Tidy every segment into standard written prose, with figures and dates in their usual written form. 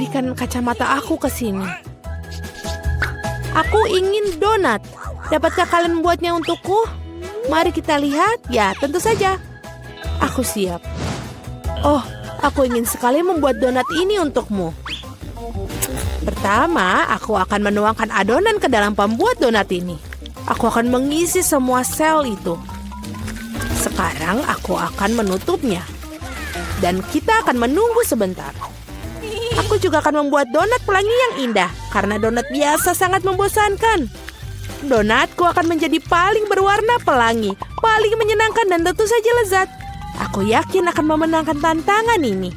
berikan kacamata aku ke sini. Aku ingin donat. Dapatkah kalian membuatnya untukku? Mari kita lihat. Ya, tentu saja. Aku siap. Oh, aku ingin sekali membuat donat ini untukmu. Pertama, aku akan menuangkan adonan ke dalam pembuat donat ini. Aku akan mengisi semua sel itu. Sekarang aku akan menutupnya. Dan kita akan menunggu sebentar. Aku juga akan membuat donat pelangi yang indah. Karena donat biasa sangat membosankan. Donatku akan menjadi paling berwarna pelangi, paling menyenangkan dan tentu saja lezat. Aku yakin akan memenangkan tantangan ini.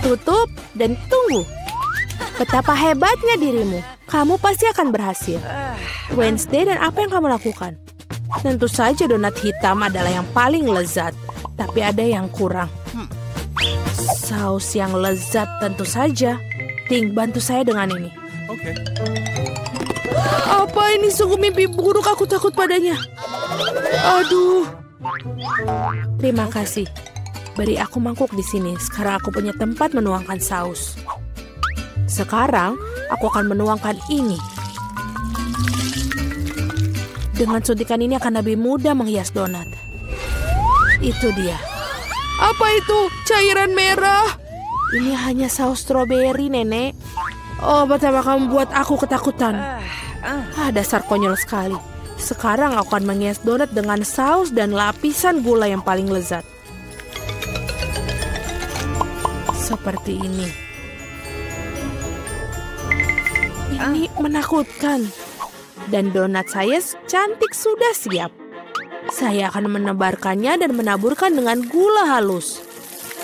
Tutup dan tunggu. Betapa hebatnya dirimu. Kamu pasti akan berhasil. Wednesday, dan apa yang kamu lakukan? Tentu saja donat hitam adalah yang paling lezat. Tapi ada yang kurang. Saus yang lezat tentu saja. Ting, bantu saya dengan ini. Oke. Apa ini sungguh mimpi buruk, aku takut padanya. Aduh. Terima kasih. Beri aku mangkuk di sini. Sekarang aku punya tempat menuangkan saus. Sekarang aku akan menuangkan ini. Dengan suntikan ini akan lebih mudah menghias donat. Itu dia. Apa itu? Cairan merah. Ini hanya saus stroberi, Nenek. Oh, betapa kamu buat aku ketakutan. Dasar konyol sekali. Sekarang aku akan menghias donat dengan saus dan lapisan gula yang paling lezat. Seperti ini. Ini menakutkan. Dan donat saya cantik sudah siap. Saya akan menebarkannya dan menaburkan dengan gula halus.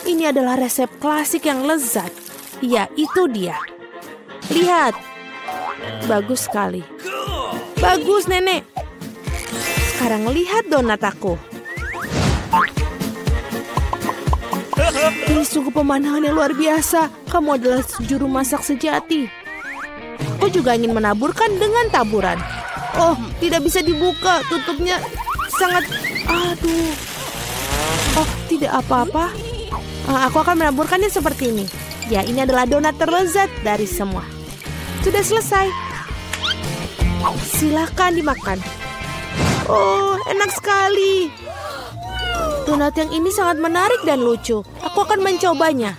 Ini adalah resep klasik yang lezat. Ya, itu dia. Lihat. Bagus sekali. Bagus, Nenek. Sekarang lihat donat aku. Ini sungguh pemandangan yang luar biasa. Kamu adalah juru masak sejati. Aku juga ingin menaburkan dengan taburan. Oh, tidak bisa dibuka. Tutupnya sangat... Aduh. Oh, tidak apa-apa. Aku akan menaburkannya seperti ini. Ya, ini adalah donat terlezat dari semua. Sudah selesai. Silakan dimakan. Oh, enak sekali. Donat yang ini sangat menarik dan lucu. Aku akan mencobanya.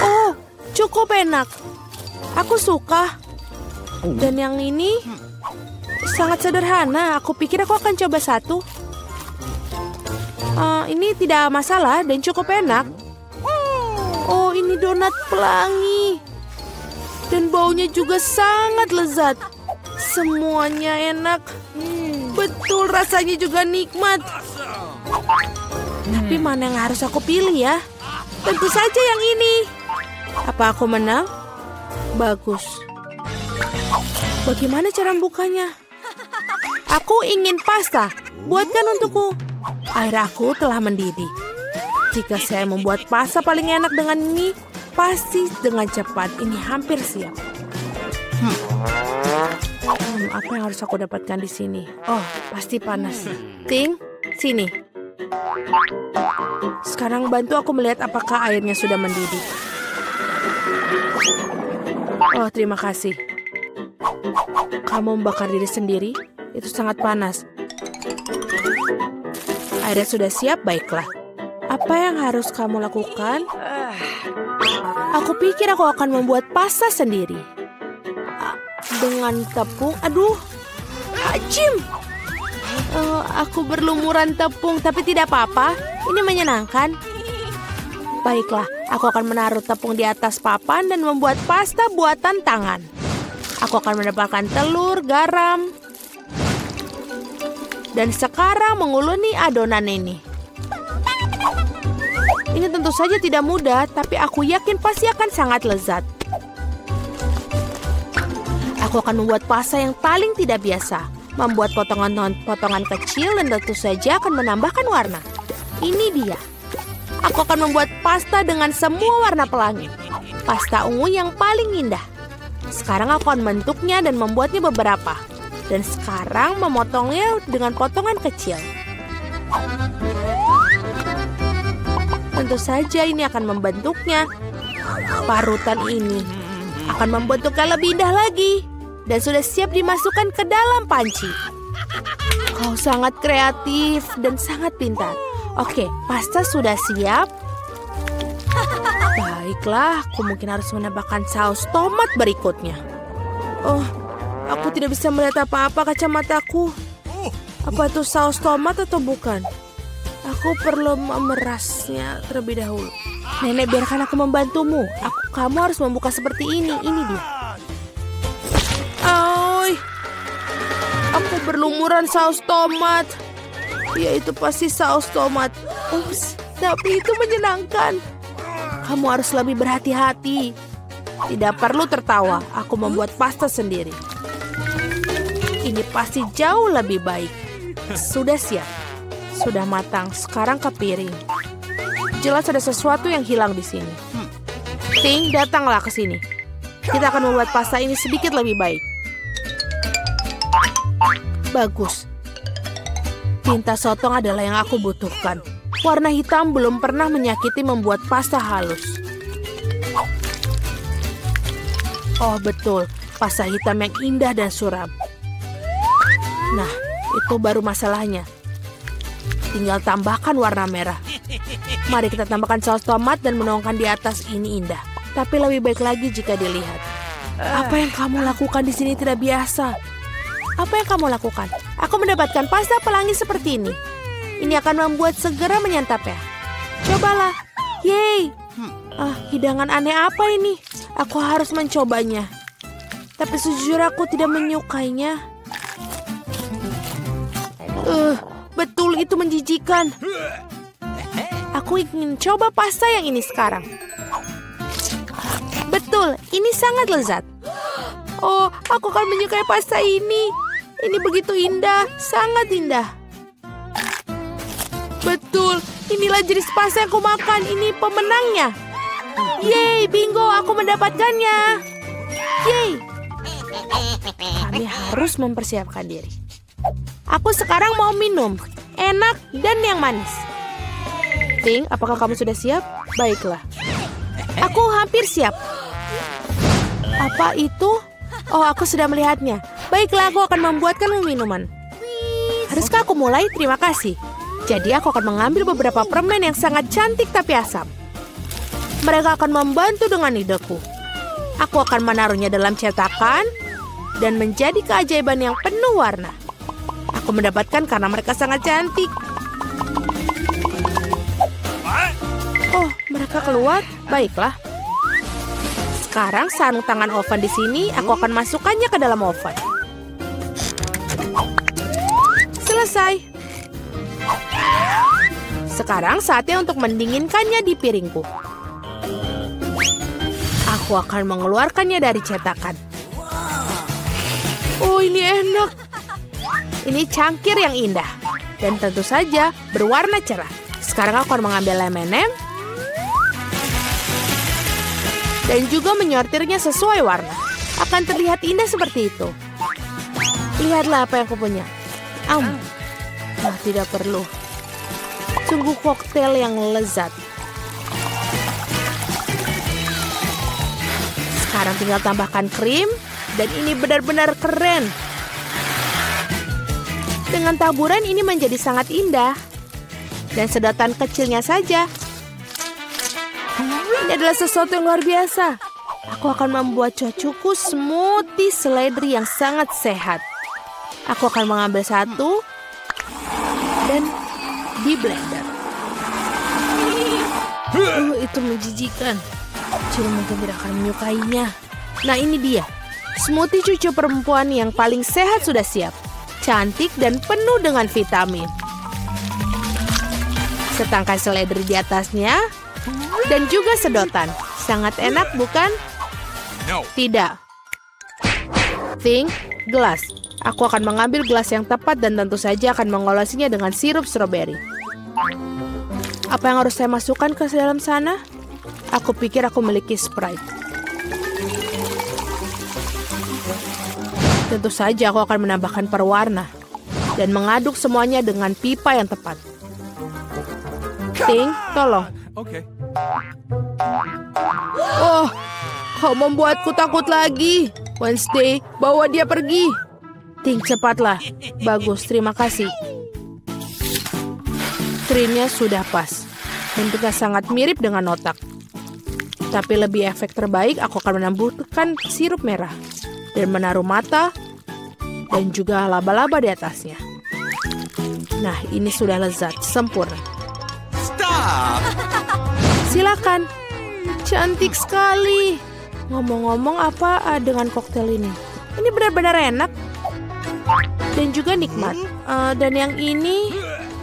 Oh, cukup enak. Aku suka. Dan yang ini sangat sederhana. Aku pikir aku akan coba satu. Ini tidak masalah dan cukup enak. Oh, ini donat pelangi. Dan baunya juga sangat lezat. Semuanya enak. Betul, rasanya juga nikmat. Tapi mana yang harus aku pilih ya? Tentu saja yang ini. Apa aku menang? Bagus. Bagaimana cara membukanya? Aku ingin pasta. Buatkan untukku. Air aku telah mendidih. Jika saya membuat pasta paling enak dengan ini, pasti dengan cepat. Ini hampir siap. Apa yang harus aku dapatkan di sini? Oh, pasti panas. Ting, sini. Sekarang bantu aku melihat apakah airnya sudah mendidih. Oh, terima kasih. Kamu membakar diri sendiri? Itu sangat panas. Airnya sudah siap, baiklah. Apa yang harus kamu lakukan? Aku pikir aku akan membuat pasta sendiri. Dengan tepung, aduh, hajim. Aku berlumuran tepung, tapi tidak apa-apa. Ini menyenangkan. Baiklah, aku akan menaruh tepung di atas papan dan membuat pasta buatan tangan. Aku akan menambahkan telur, garam. Dan sekarang menguluni adonan ini. Ini tentu saja tidak mudah, tapi aku yakin pasti akan sangat lezat. Aku akan membuat pasta yang paling tidak biasa. Membuat potongan-potongan kecil dan tentu saja akan menambahkan warna. Ini dia. Aku akan membuat pasta dengan semua warna pelangi. Pasta ungu yang paling indah. Sekarang aku akan membentuknya dan membuatnya beberapa. Dan sekarang memotongnya dengan potongan kecil. Tentu saja ini akan membentuknya. Parutan ini akan membentuknya lebih indah lagi. Dan sudah siap dimasukkan ke dalam panci. Kau sangat kreatif dan sangat pintar. Oke, pasta sudah siap. Baiklah, aku mungkin harus menambahkan saus tomat berikutnya. Oh, aku tidak bisa melihat apa-apa kacamataku. Apa itu saus tomat atau bukan? Aku perlu memerasnya terlebih dahulu. Nenek, biarkan aku membantumu. Kamu harus membuka seperti ini. Ini dia. Oi, aku berlumuran saus tomat. Ya, itu pasti saus tomat. Ups, tapi itu menyenangkan. Kamu harus lebih berhati-hati. Tidak perlu tertawa. Aku membuat pasta sendiri. Ini pasti jauh lebih baik. Sudah siap. Sudah matang. Sekarang ke piring. Jelas ada sesuatu yang hilang di sini. Ting, datanglah ke sini. Kita akan membuat pasta ini sedikit lebih baik. Bagus. Tinta sotong adalah yang aku butuhkan. Warna hitam belum pernah menyakiti membuat pasta halus. Oh betul, pasta hitam yang indah dan suram. Nah, itu baru masalahnya. Tinggal tambahkan warna merah. Mari kita tambahkan saus tomat dan menuangkan di atas. Ini indah. Tapi lebih baik lagi jika dilihat. Apa yang kamu lakukan di sini tidak biasa. Apa yang kamu lakukan? Aku mendapatkan pasta pelangi seperti ini. Ini akan membuat segera menyantapnya. Cobalah. Yeay. Hidangan aneh apa ini? Aku harus mencobanya. Tapi sejujurnya aku tidak menyukainya. Betul, itu menjijikan. Aku ingin coba pasta yang ini sekarang. Betul, ini sangat lezat. Oh, aku akan menyukai pasta ini. Ini begitu indah, sangat indah. Betul, inilah jenis pasta yang aku makan. Ini pemenangnya. Yeay, bingo, aku mendapatkannya. Yeay. Kami harus mempersiapkan diri. Aku sekarang mau minum. Enak dan yang manis. Ting, apakah kamu sudah siap? Baiklah. Aku hampir siap. Apa itu? Oh, aku sudah melihatnya. Baiklah, aku akan membuatkan minuman. Haruskah aku mulai? Terima kasih. Jadi aku akan mengambil beberapa permen yang sangat cantik tapi asam. Mereka akan membantu dengan ideku. Aku akan menaruhnya dalam cetakan dan menjadi keajaiban yang penuh warna. Aku mendapatkan karena mereka sangat cantik. Oh, mereka keluar? Baiklah. Sekarang sarung tangan oven di sini, aku akan masukkannya ke dalam oven. Selesai. Sekarang saatnya untuk mendinginkannya di piringku. Aku akan mengeluarkannya dari cetakan. Oh, ini enak. Ini cangkir yang indah. Dan tentu saja berwarna cerah. Sekarang aku akan mengambil M&M. Dan juga menyortirnya sesuai warna. Akan terlihat indah seperti itu. Lihatlah apa yang aku punya. Tidak perlu. Sungguh koktail yang lezat. Sekarang tinggal tambahkan krim. Dan ini benar-benar keren. Dengan taburan ini menjadi sangat indah. Dan sedotan kecilnya saja. Ini adalah sesuatu yang luar biasa. Aku akan membuat cucuku smoothie seledri yang sangat sehat. Aku akan mengambil satu dan di blender. Itu menjijikan. Cil mungkin tidak akan menyukainya. Nah, ini dia. Smoothie cucu perempuan yang paling sehat sudah siap. Cantik dan penuh dengan vitamin. Setangkai seledri di atasnya. Dan juga sedotan. Sangat enak, bukan? No. Tidak. Think, gelas. Aku akan mengambil gelas yang tepat dan tentu saja akan mengolesinya dengan sirup stroberi. Apa yang harus saya masukkan ke dalam sana? Aku pikir aku memiliki Sprite. Tentu saja aku akan menambahkan perwarna. dan mengaduk semuanya dengan pipa yang tepat. Ting, tolong. Okay. Oh, kau membuatku takut lagi. Wednesday, bawa dia pergi. Ting, cepatlah. Bagus, terima kasih. Trinnya sudah pas. Bentuknya sangat mirip dengan otak. Tapi lebih efek terbaik, aku akan menambahkan sirup merah. Dan menaruh mata dan juga laba-laba di atasnya. Nah, ini sudah lezat, sempurna. Stop! Silakan. Cantik sekali. Ngomong-ngomong apa dengan koktail ini? Ini benar-benar enak. Dan juga nikmat. Dan yang ini,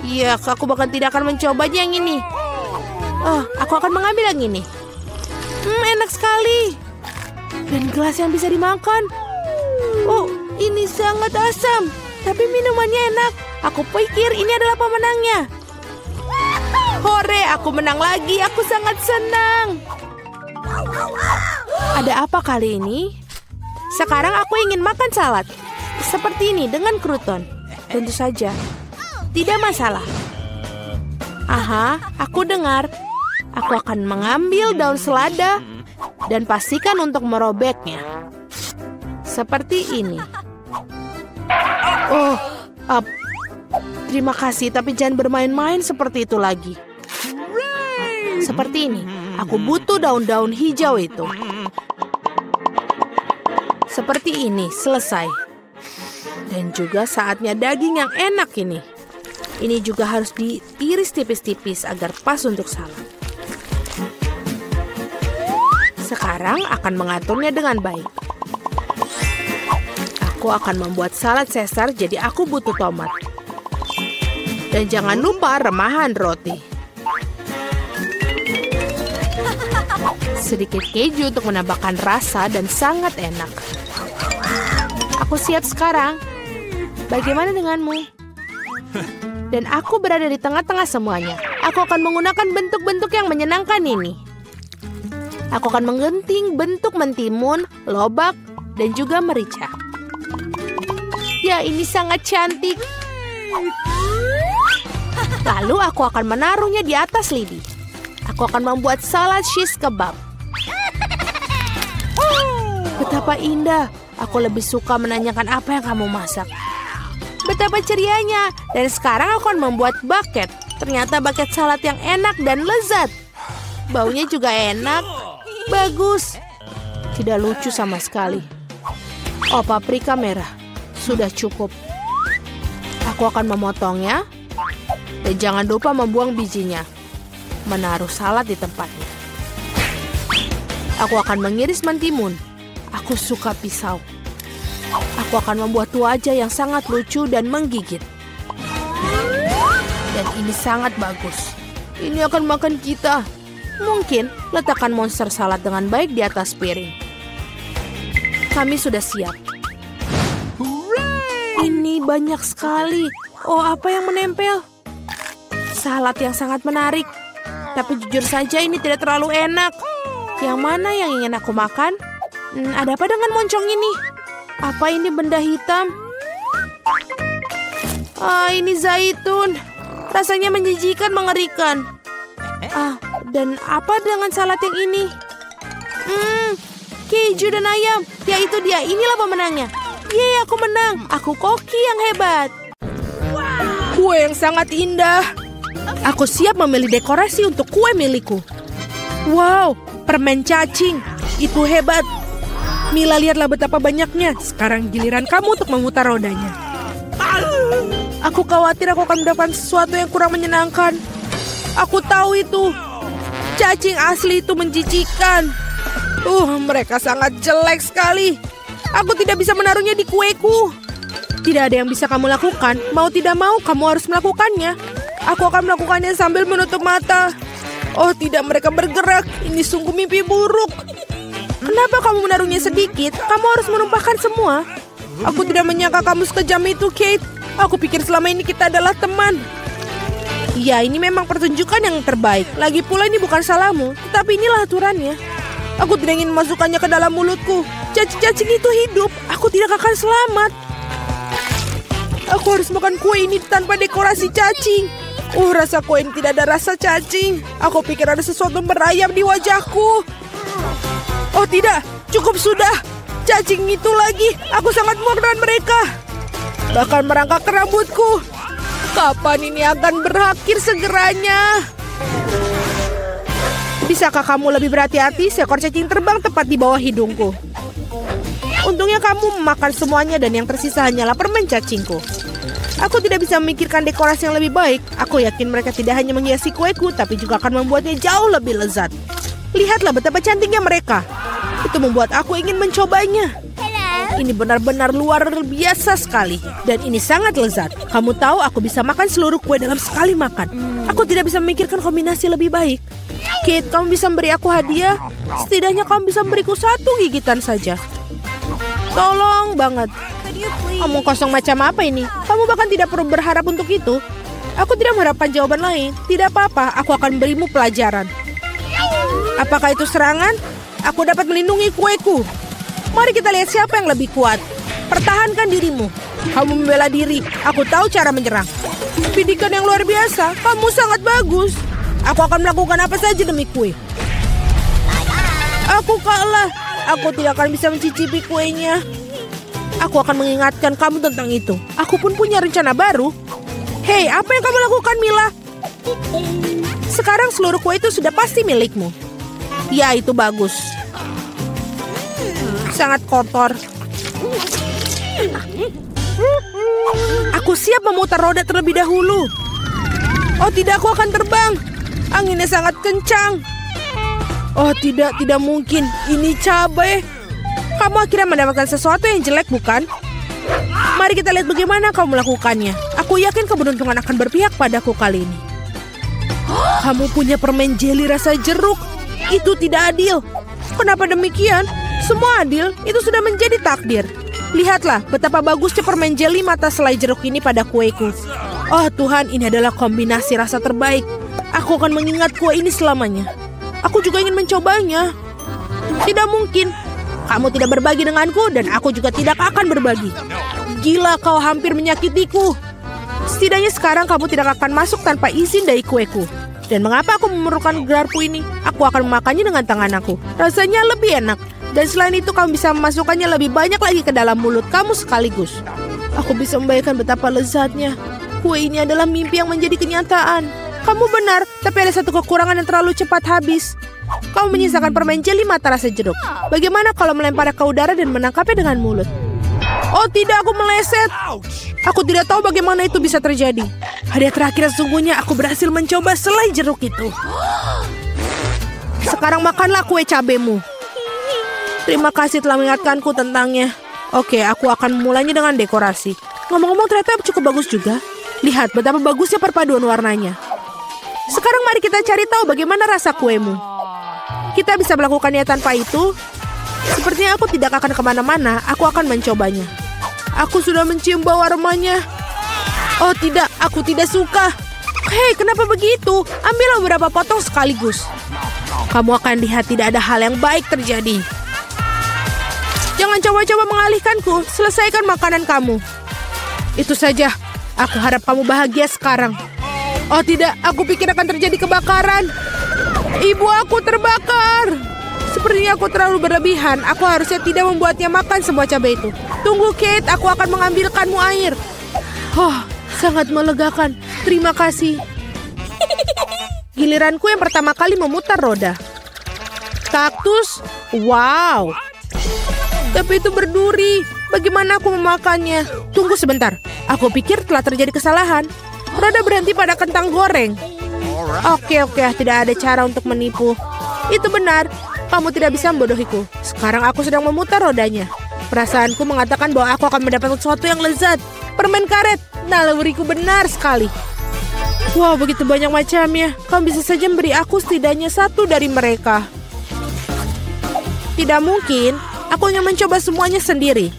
ya, aku bahkan tidak akan mencobanya yang ini. Oh, aku akan mengambil yang ini. Enak sekali. Dan gelas yang bisa dimakan. Oh, ini sangat asam. Tapi minumannya enak. Aku pikir ini adalah pemenangnya. Hore, aku menang lagi. Aku sangat senang. Ada apa kali ini? Sekarang aku ingin makan salad. Seperti ini dengan kruton. Tentu saja. Tidak masalah. Aha, aku dengar. Aku akan mengambil daun selada dan pastikan untuk merobeknya. Seperti ini. Oh, terima kasih, tapi jangan bermain-main seperti itu lagi. Seperti ini. Aku butuh daun-daun hijau itu. Seperti ini, selesai. Dan juga saatnya daging yang enak ini. Ini juga harus diiris tipis-tipis agar pas untuk salad. Sekarang akan mengaturnya dengan baik. Aku akan membuat salad Caesar, jadi aku butuh tomat. Dan jangan lupa remahan roti. Sedikit keju untuk menambahkan rasa dan sangat enak. Aku siap sekarang. Bagaimana denganmu? Dan aku berada di tengah-tengah semuanya. Aku akan menggunakan bentuk-bentuk yang menyenangkan ini. Aku akan menggunting bentuk mentimun, lobak, dan juga merica. Ya, ini sangat cantik. Lalu aku akan menaruhnya di atas lidi. Aku akan membuat salad shish kebab. Betapa indah. Aku lebih suka menanyakan apa yang kamu masak. Betapa cerianya. Dan sekarang aku akan membuat bucket. Ternyata bucket salad yang enak dan lezat. Baunya juga enak. Bagus. Tidak lucu sama sekali. Oh, paprika merah. Sudah cukup. Aku akan memotongnya. Dan jangan lupa membuang bijinya. Menaruh salad di tempatnya. Aku akan mengiris mentimun. Aku suka pisau. Aku akan membuat wajah yang sangat lucu dan menggigit. Dan ini sangat bagus. Ini akan makan kita. Mungkin letakkan monster salad dengan baik di atas piring. Kami sudah siap. Ini banyak sekali. Oh, apa yang menempel? Salad yang sangat menarik. Tapi jujur saja ini tidak terlalu enak. Yang mana yang ingin aku makan? Ada apa dengan moncong ini? Apa ini benda hitam? Ini zaitun. Rasanya menjijikan, mengerikan. Dan apa dengan salad yang ini? Keju dan ayam. Ya, itu dia. Inilah pemenangnya. Yeay, aku menang. Aku koki yang hebat. Kue yang sangat indah. Aku siap memilih dekorasi untuk kue milikku. Wow, permen cacing. Itu hebat. Mila, lihatlah betapa banyaknya. Sekarang giliran kamu untuk memutar rodanya. Aku khawatir aku akan mendapatkan sesuatu yang kurang menyenangkan. Aku tahu itu. Cacing asli itu menjijikan. Mereka sangat jelek sekali. Aku tidak bisa menaruhnya di kueku. Tidak ada yang bisa kamu lakukan. Mau tidak mau, kamu harus melakukannya. Aku akan melakukannya sambil menutup mata. Oh tidak, mereka bergerak. Ini sungguh mimpi buruk. Kenapa kamu menaruhnya sedikit? Kamu harus menumpahkan semua. Aku tidak menyangka kamu sekejam itu, Kate. Aku pikir selama ini kita adalah teman. Ya, ini memang pertunjukan yang terbaik. Lagi pula ini bukan salahmu, tetapi inilah aturannya. Aku tidak ingin memasukkannya ke dalam mulutku. Cacing-cacing itu hidup. Aku tidak akan selamat. Aku harus makan kue ini tanpa dekorasi cacing. Rasa kue ini tidak ada rasa cacing. Aku pikir ada sesuatu merayap di wajahku. Oh tidak, cukup sudah. Cacing itu lagi. Aku sangat muak dengan mereka. Bahkan merangkak ke rambutku. Kapan ini akan berakhir segeranya? Bisakah kamu lebih berhati-hati? Seekor cacing terbang tepat di bawah hidungku. Untungnya kamu memakan semuanya dan yang tersisa hanyalah permen cacingku. Aku tidak bisa memikirkan dekorasi yang lebih baik. Aku yakin mereka tidak hanya menghiasi kueku, tapi juga akan membuatnya jauh lebih lezat. Lihatlah betapa cantiknya mereka. Itu membuat aku ingin mencobanya. Ini benar-benar luar biasa sekali. Dan ini sangat lezat. Kamu tahu aku bisa makan seluruh kue dalam sekali makan. Aku tidak bisa memikirkan kombinasi lebih baik. Kate, kamu bisa memberi aku hadiah? Setidaknya kamu bisa memberiku 1 gigitan saja. Tolong banget. Omong kosong macam apa ini? Kamu bahkan tidak perlu berharap untuk itu. Aku tidak mengharapkan jawaban lain. Tidak apa-apa, aku akan berimu pelajaran. Apakah itu serangan? Aku dapat melindungi kueku. Mari kita lihat siapa yang lebih kuat. Pertahankan dirimu. Kamu membela diri. Aku tahu cara menyerang. Bidikan yang luar biasa. Kamu sangat bagus. Aku akan melakukan apa saja demi kue. Aku kalah. Aku tidak akan bisa mencicipi kuenya. Aku akan mengingatkan kamu tentang itu. Aku pun punya rencana baru. Hei, apa yang kamu lakukan, Mila? Sekarang seluruh kue itu sudah pasti milikmu. Ya, itu bagus. Sangat kotor. Aku siap memutar roda terlebih dahulu. Oh tidak, aku akan terbang. Anginnya sangat kencang. Oh tidak mungkin. Ini cabai. Kamu akhirnya mendapatkan sesuatu yang jelek, bukan? Mari kita lihat bagaimana kamu melakukannya. Aku yakin keberuntungan akan berpihak padaku kali ini. Kamu punya permen jeli rasa jeruk. Itu tidak adil. Kenapa demikian? Semua adil, itu sudah menjadi takdir. Lihatlah betapa bagusnya permen jeli mata selai jeruk ini pada kueku. Oh Tuhan, ini adalah kombinasi rasa terbaik. Aku akan mengingat kue ini selamanya. Aku juga ingin mencobanya. Tidak mungkin. Kamu tidak berbagi denganku dan aku juga tidak akan berbagi. Gila, kau hampir menyakitiku. Setidaknya sekarang kamu tidak akan masuk tanpa izin dari kueku. Dan mengapa aku memerlukan garpu ini? Aku akan memakannya dengan tangan aku. Rasanya lebih enak. Dan selain itu kamu bisa memasukkannya lebih banyak lagi ke dalam mulut kamu sekaligus. Aku bisa membayangkan betapa lezatnya. Kue ini adalah mimpi yang menjadi kenyataan. Kamu benar, tapi ada satu kekurangan yang terlalu cepat habis. Kamu menyisakan permen jeli mata rasa jeruk. Bagaimana kalau melemparnya ke udara dan menangkapnya dengan mulut? Oh tidak, aku meleset. Aku tidak tahu bagaimana itu bisa terjadi. Hadiah terakhir sesungguhnya aku berhasil mencoba selai jeruk itu. Sekarang makanlah kue cabemu. Terima kasih telah mengingatkanku tentangnya. Oke, aku akan memulainya dengan dekorasi. Ngomong-ngomong ternyata cukup bagus juga. Lihat betapa bagusnya perpaduan warnanya. Sekarang mari kita cari tahu bagaimana rasa kuemu. Kita bisa melakukannya tanpa itu. Sepertinya aku tidak akan kemana-mana. Aku akan mencobanya. Aku sudah mencium bau aromanya. Oh tidak, aku tidak suka. Hei, kenapa begitu? Ambillah beberapa potong sekaligus. Kamu akan lihat tidak ada hal yang baik terjadi. Jangan coba-coba mengalihkanku. Selesaikan makanan kamu. Itu saja. Aku harap kamu bahagia sekarang. Oh tidak, aku pikir akan terjadi kebakaran. Ibu aku terbakar. Sepertinya aku terlalu berlebihan. Aku harusnya tidak membuatnya makan semua cabai itu. Tunggu Kate, aku akan mengambilkanmu air. Oh, sangat melegakan. Terima kasih. Giliranku yang pertama kali memutar roda. Kaktus? Wow. Tapi itu berduri. Bagaimana aku memakannya? Tunggu sebentar. Aku pikir telah terjadi kesalahan. Roda berhenti pada kentang goreng. Oke, tidak ada cara untuk menipu. Itu benar. Kamu tidak bisa membodohiku. Sekarang aku sedang memutar rodanya. Perasaanku mengatakan bahwa aku akan mendapatkan sesuatu yang lezat. Permen karet. Naluriku benar sekali. Wow, begitu banyak macamnya. Kamu bisa saja memberi aku setidaknya satu dari mereka. Tidak mungkin. Aku ingin mencoba semuanya sendiri.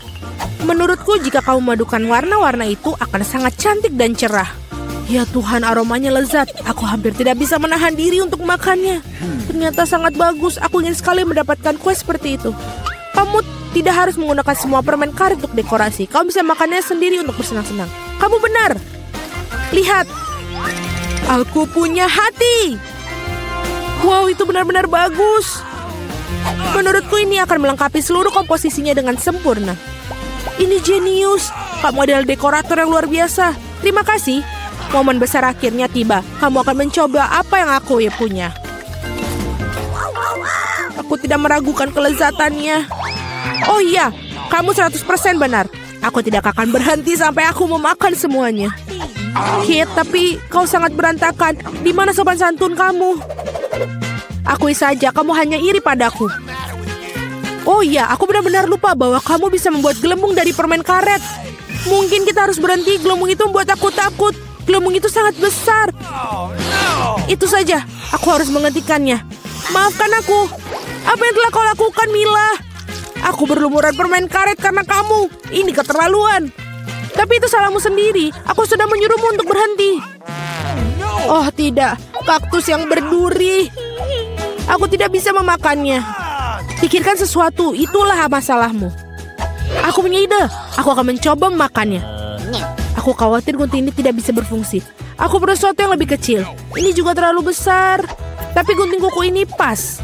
Menurutku jika kamu memadukan warna-warna itu akan sangat cantik dan cerah. Ya Tuhan, aromanya lezat. Aku hampir tidak bisa menahan diri untuk makannya. Ternyata sangat bagus. Aku ingin sekali mendapatkan kue seperti itu. Kamu tidak harus menggunakan semua permen karet untuk dekorasi. Kamu bisa makannya sendiri untuk bersenang-senang. kamu benar. Lihat, aku punya hati. Wow, itu benar-benar bagus. Menurutku ini akan melengkapi seluruh komposisinya dengan sempurna. Ini jenius. Kamu adalah dekorator yang luar biasa. Terima kasih. Momen besar akhirnya tiba. Kamu akan mencoba apa yang aku punya. Aku tidak meragukan kelezatannya. Oh iya, kamu 100% benar. Aku tidak akan berhenti sampai aku memakan semuanya. Kit, tapi kau sangat berantakan. Di mana sopan santun kamu? Akui saja, kamu hanya iri padaku. Oh iya, aku benar-benar lupa bahwa kamu bisa membuat gelembung dari permen karet. Mungkin kita harus berhenti, gelembung itu membuat aku takut. Gelembung itu sangat besar. Itu saja, aku harus menghentikannya. Maafkan aku. Apa yang telah kau lakukan, Mila? Aku berlumuran permen karet karena kamu. Ini keterlaluan. Tapi itu salahmu sendiri. Aku sudah menyuruhmu untuk berhenti. Oh tidak, kaktus yang berduri. Aku tidak bisa memakannya. Pikirkan sesuatu, itulah masalahmu. Aku punya ide. Aku akan mencoba memakannya. Aku khawatir gunting ini tidak bisa berfungsi. Aku perlu sesuatu yang lebih kecil. Ini juga terlalu besar. Tapi gunting kuku ini pas.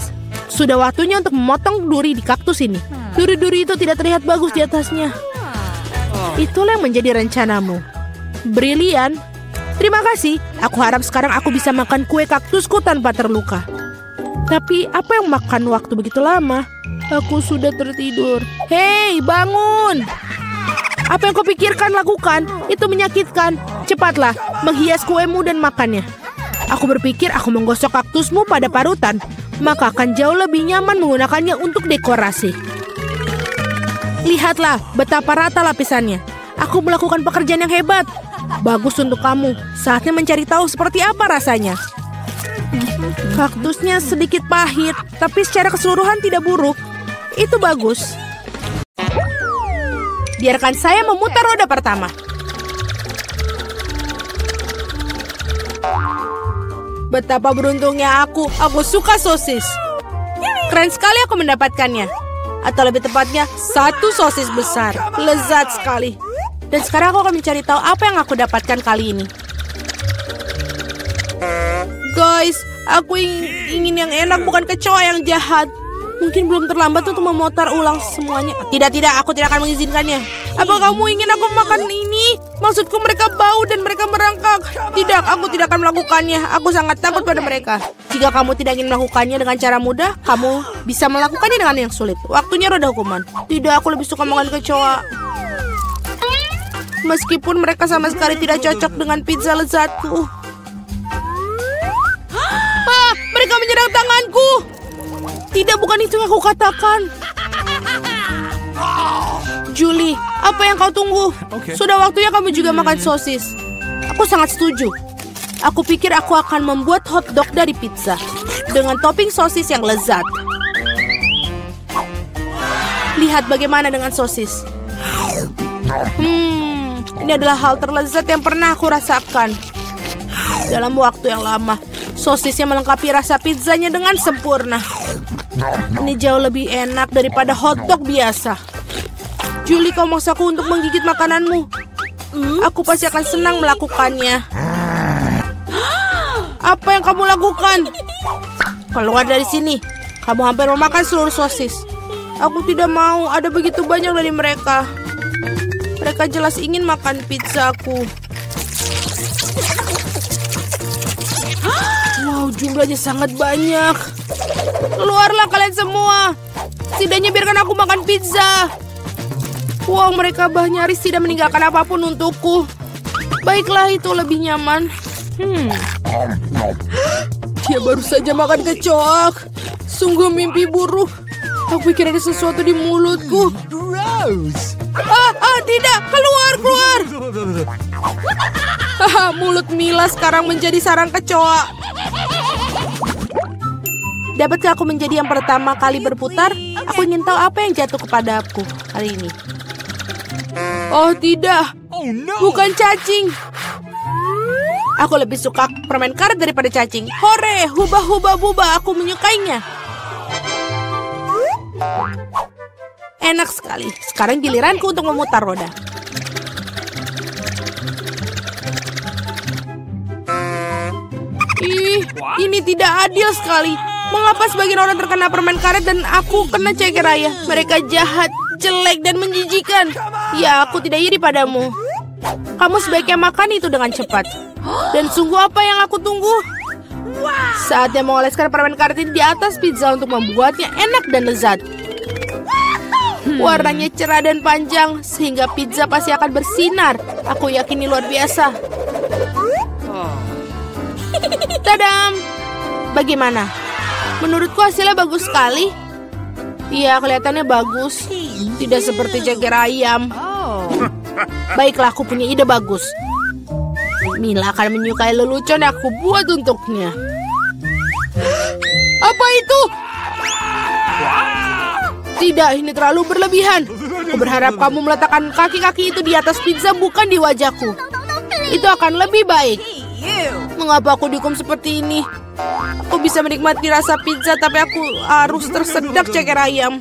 Sudah waktunya untuk memotong duri di kaktus ini. Duri-duri itu tidak terlihat bagus di atasnya. Itulah yang menjadi rencanamu. Brilian. Terima kasih. Aku harap sekarang aku bisa makan kue kaktusku tanpa terluka. Tapi apa yang makan waktu begitu lama? Aku sudah tertidur. Hei, bangun! Apa yang kau pikirkan lakukan? Itu menyakitkan. Cepatlah, menghias kuemu dan makannya. Aku berpikir aku menggosok kaktusmu pada parutan. Maka akan jauh lebih nyaman menggunakannya untuk dekorasi. Lihatlah betapa rata lapisannya. Aku melakukan pekerjaan yang hebat. Bagus untuk kamu. Saatnya mencari tahu seperti apa rasanya. Kaktusnya sedikit pahit, tapi secara keseluruhan tidak buruk. Itu bagus. Biarkan saya memutar roda pertama. Betapa beruntungnya aku. Aku suka sosis. Keren sekali aku mendapatkannya. Atau lebih tepatnya, satu sosis besar. Lezat sekali. Dan sekarang aku akan mencari tahu apa yang aku dapatkan kali ini. Guys, aku ingin yang enak, bukan kecoa yang jahat. Mungkin belum terlambat untuk memutar ulang semuanya. Tidak, aku tidak akan mengizinkannya. Apa kamu ingin aku makan ini? Maksudku mereka bau dan mereka merangkak. Tidak, aku tidak akan melakukannya. Aku sangat takut pada mereka. Jika kamu tidak ingin melakukannya dengan cara mudah, kamu bisa melakukannya dengan yang sulit. Waktunya roda hukuman. Tidak, aku lebih suka makan kecoa. Meskipun mereka sama sekali tidak cocok dengan pizza lezatku. Mereka menyerang tanganku. Tidak, bukan itu yang aku katakan. Julie, apa yang kau tunggu? Sudah waktunya kamu juga makan sosis. Aku sangat setuju. Aku pikir aku akan membuat hotdog dari pizza dengan topping sosis yang lezat. Lihat bagaimana dengan sosis. Ini adalah hal terlezat yang pernah aku rasakan. Dalam waktu yang lama, sosisnya melengkapi rasa pizzanya dengan sempurna. Ini jauh lebih enak daripada hotdog biasa. Julie, kau maksaku untuk menggigit makananmu. Aku pasti akan senang melakukannya. Apa yang kamu lakukan? Keluar dari sini. Kamu hampir memakan seluruh sosis. Aku tidak mau, ada begitu banyak dari mereka. Mereka jelas ingin makan pizzaku. Wow, jumlahnya sangat banyak. Keluarlah kalian semua. Setidaknya biarkan aku makan pizza. Wow, mereka nyaris tidak meninggalkan apapun untukku. Baiklah, itu lebih nyaman. Dia baru saja makan kecoa. Sungguh mimpi buruk. Aku pikir ada sesuatu di mulutku. Tidak, keluar. Mulut Mila sekarang menjadi sarang kecoa. Dapatkah aku menjadi yang pertama kali berputar? Aku ingin tahu apa yang jatuh kepada aku kali ini. Oh tidak, bukan cacing. Aku lebih suka permen karet daripada cacing. Hore, hubah, aku menyukainya. Enak sekali. Sekarang giliranku untuk memutar roda. Ini tidak adil sekali. Mengapa sebagian orang terkena permen karet dan aku kena ceker ayam? Mereka jahat, jelek, dan menjijikan. Ya, aku tidak iri padamu. Kamu sebaiknya makan itu dengan cepat. Dan sungguh apa yang aku tunggu? Saatnya mengoleskan permen karet ini di atas pizza untuk membuatnya enak dan lezat. Warnanya cerah dan panjang, sehingga pizza pasti akan bersinar. Aku yakin ini luar biasa. Tadam! Bagaimana? Menurutku hasilnya bagus sekali. Iya, kelihatannya bagus. Tidak seperti ceker ayam. Baiklah, aku punya ide bagus. Mila akan menyukai lelucon yang aku buat untuknya. Apa itu? Tidak, ini terlalu berlebihan. Aku berharap kamu meletakkan kaki-kaki itu di atas pizza, bukan di wajahku. Itu akan lebih baik. Mengapa aku dihukum seperti ini? Aku bisa menikmati rasa pizza, tapi aku harus tersedak ceker ayam.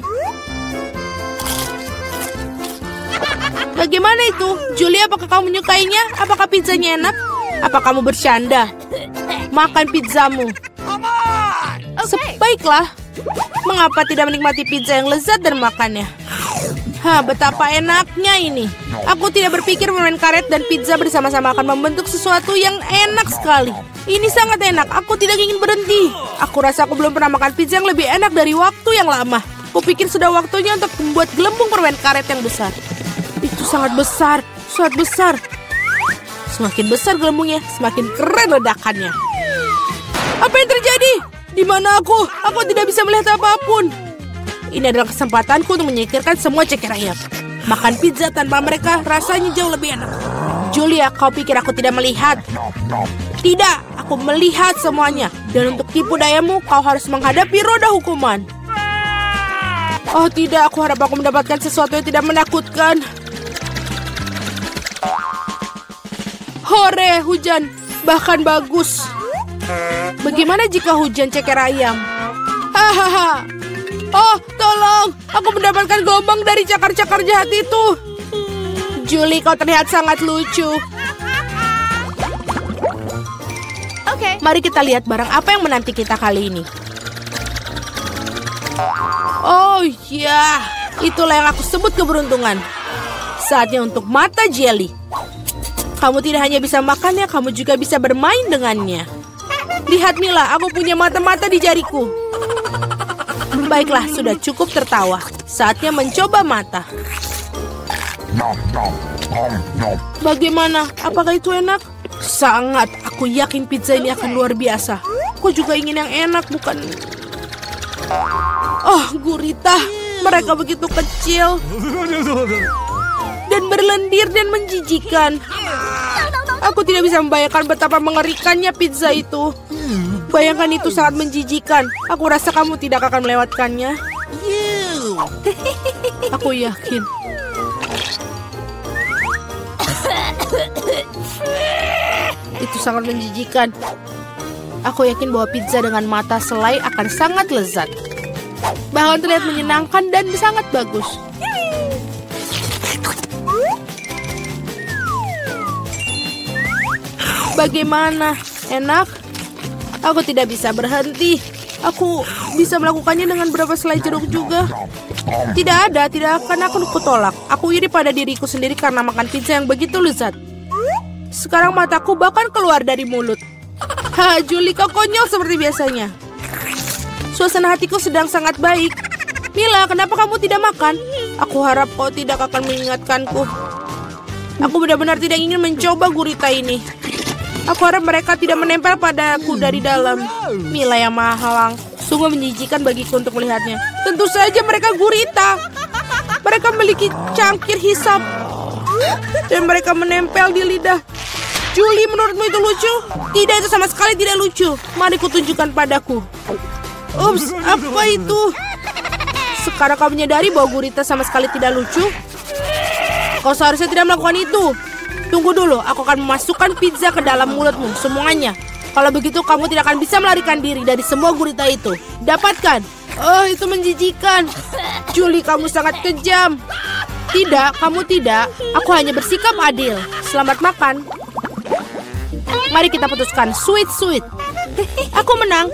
Bagaimana itu? Julie, apakah kamu menyukainya? Apakah pizzanya enak? Apa kamu bercanda? Makan pizzamu. Baiklah. Mengapa tidak menikmati pizza yang lezat dan makannya? Betapa enaknya ini. Aku tidak berpikir permen karet dan pizza bersama-sama akan membentuk sesuatu yang enak sekali. Ini sangat enak. Aku tidak ingin berhenti. Aku rasa aku belum pernah makan pizza yang lebih enak dari waktu yang lama. Kupikir sudah waktunya untuk membuat gelembung permen karet yang besar. Itu sangat besar, sangat besar. Semakin besar gelembungnya, semakin keren ledakannya. Apa yang terjadi? Di mana aku? Aku tidak bisa melihat apapun. Ini adalah kesempatanku untuk menyingkirkan semua ceker ayam. Makan pizza tanpa mereka rasanya jauh lebih enak. Julia, kau pikir aku tidak melihat? Tidak, aku melihat semuanya. Dan untuk tipu dayamu, kau harus menghadapi roda hukuman. Oh tidak, aku harap aku mendapatkan sesuatu yang tidak menakutkan. Hore, hujan. Bahkan bagus. Bagaimana jika hujan ceker ayam? Hahaha. Oh, tolong. Aku mendapatkan gelombang dari cakar-cakar jahat itu. Julie, kau terlihat sangat lucu. Oke. Mari kita lihat barang apa yang menanti kita kali ini. Oh ya, itulah yang aku sebut keberuntungan. Saatnya untuk mata jelly. Kamu tidak hanya bisa makannya, kamu juga bisa bermain dengannya. Lihat Mila, aku punya mata-mata di jariku. Baiklah, sudah cukup tertawa. Saatnya mencoba mata. Bagaimana? Apakah itu enak? Sangat. Aku yakin pizza ini akan luar biasa. Aku juga ingin yang enak, bukan... Oh, gurita. Mereka begitu kecil. Dan berlendir dan menjijikan. Aku tidak bisa membayangkan betapa mengerikannya pizza itu. Bayangkan itu sangat menjijikan. Aku rasa kamu tidak akan melewatkannya. Aku yakin. Itu sangat menjijikan. Aku yakin bahwa pizza dengan mata selai akan sangat lezat. Bahkan terlihat menyenangkan dan sangat bagus. Bagaimana? Enak? Aku tidak bisa berhenti. Aku bisa melakukannya dengan berapa selai jeruk juga. Tidak ada, tidak akan aku kutolak. Aku iri pada diriku sendiri karena makan pizza yang begitu lezat. Sekarang mataku bahkan keluar dari mulut. Julie, kau konyol seperti biasanya. Suasana hatiku sedang sangat baik. Mila, kenapa kamu tidak makan? Aku harap kau tidak akan mengingatkanku. Aku benar-benar tidak ingin mencoba gurita ini. Aku harap mereka tidak menempel padaku dari dalam. Mila yang mahalang. Sungguh menjijikan bagiku untuk melihatnya. Tentu saja mereka gurita. Mereka memiliki cangkir hisap. Dan mereka menempel di lidah. Julie, menurutmu itu lucu? Tidak, itu sama sekali tidak lucu. Mari kutunjukkan padaku. Ups, apa itu? Sekarang kau menyadari bahwa gurita sama sekali tidak lucu? Kau seharusnya tidak melakukan itu. Tunggu dulu, aku akan memasukkan pizza ke dalam mulutmu, semuanya. Kalau begitu, kamu tidak akan bisa melarikan diri dari semua gurita itu. Dapatkan. Oh, itu menjijikan. Julie, kamu sangat kejam. Tidak, kamu tidak. Aku hanya bersikap adil. Selamat makan. Mari kita putuskan. Sweet. Aku menang.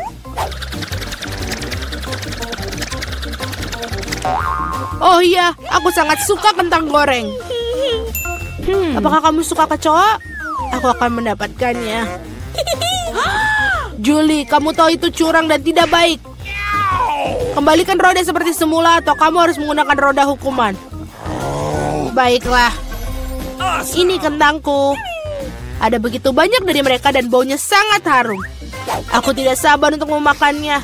Oh iya, aku sangat suka kentang goreng. Apakah kamu suka kecoa? Aku akan mendapatkannya. Julie, kamu tahu itu curang dan tidak baik. Kembalikan roda seperti semula atau kamu harus menggunakan roda hukuman. Baiklah. Ini kentangku. Ada begitu banyak dari mereka dan baunya sangat harum. Aku tidak sabar untuk memakannya.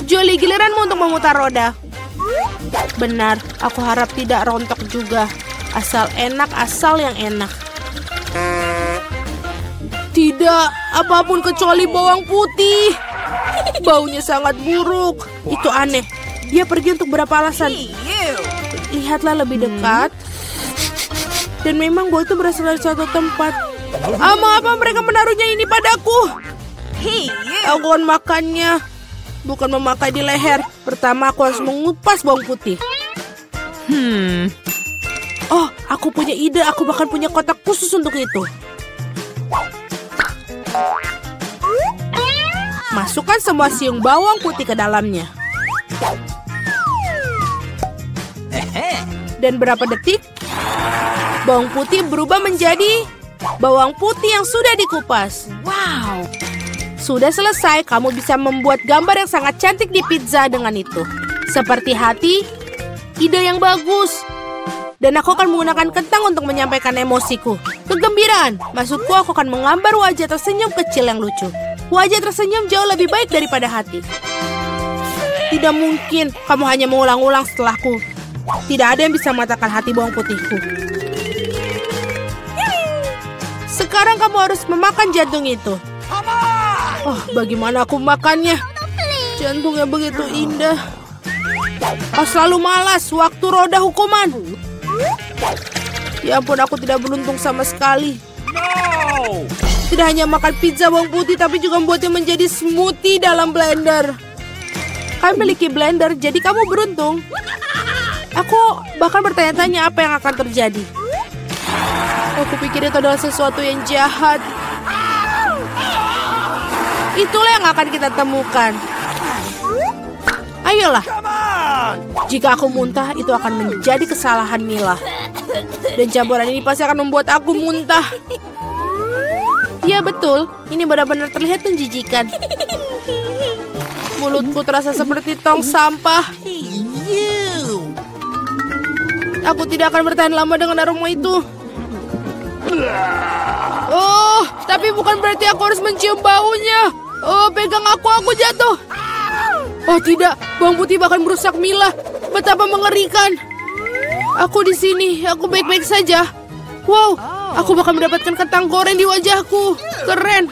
Julie, giliranmu untuk memutar roda. Benar, aku harap tidak rontok juga. Asal enak, asal yang enak. Tidak, apapun kecuali bawang putih. Baunya sangat buruk. Itu aneh. Dia pergi untuk berapa alasan? Lihatlah lebih dekat. Dan memang bau itu berasal dari suatu tempat. Mengapa mereka menaruhnya ini padaku? Aku akan makannya. Bukan memakai di leher. Pertama aku harus mengupas bawang putih. Oh, aku punya ide. Aku bahkan punya kotak khusus untuk itu. Masukkan semua siung bawang putih ke dalamnya. Dan berapa detik? Bawang putih berubah menjadi bawang putih yang sudah dikupas. Wow. Sudah selesai, kamu bisa membuat gambar yang sangat cantik di pizza dengan itu. Seperti hati, ide yang bagus. Dan aku akan menggunakan kentang untuk menyampaikan emosiku. Kegembiraan, maksudku aku akan menggambar wajah tersenyum kecil yang lucu. Wajah tersenyum jauh lebih baik daripada hati. Tidak mungkin, kamu hanya mengulang-ulang setelahku. Tidak ada yang bisa mengatakan hati bawang putihku. Sekarang kamu harus memakan jantung itu. Oh, bagaimana aku makannya? Jantungnya begitu indah. Kau selalu malas waktu roda hukuman. Ya ampun, aku tidak beruntung sama sekali. Tidak hanya makan pizza bawang putih, tapi juga membuatnya menjadi smoothie dalam blender. Kau memiliki blender, jadi kamu beruntung. Aku bahkan bertanya-tanya apa yang akan terjadi. Aku pikir itu adalah sesuatu yang jahat. Itulah yang akan kita temukan. Ayolah. Jika aku muntah, itu akan menjadi kesalahan Mila. Dan campuran ini pasti akan membuat aku muntah. Ya betul, ini benar-benar terlihat menjijikan. Mulutku terasa seperti tong sampah. Aku tidak akan bertahan lama dengan aroma itu. Oh, tapi bukan berarti aku harus mencium baunya. Oh, pegang aku jatuh. Oh tidak, bawang putih bahkan merusak Mila. Betapa mengerikan. Aku di sini, aku baik-baik saja. Wow, aku bahkan mendapatkan kentang goreng di wajahku. Keren.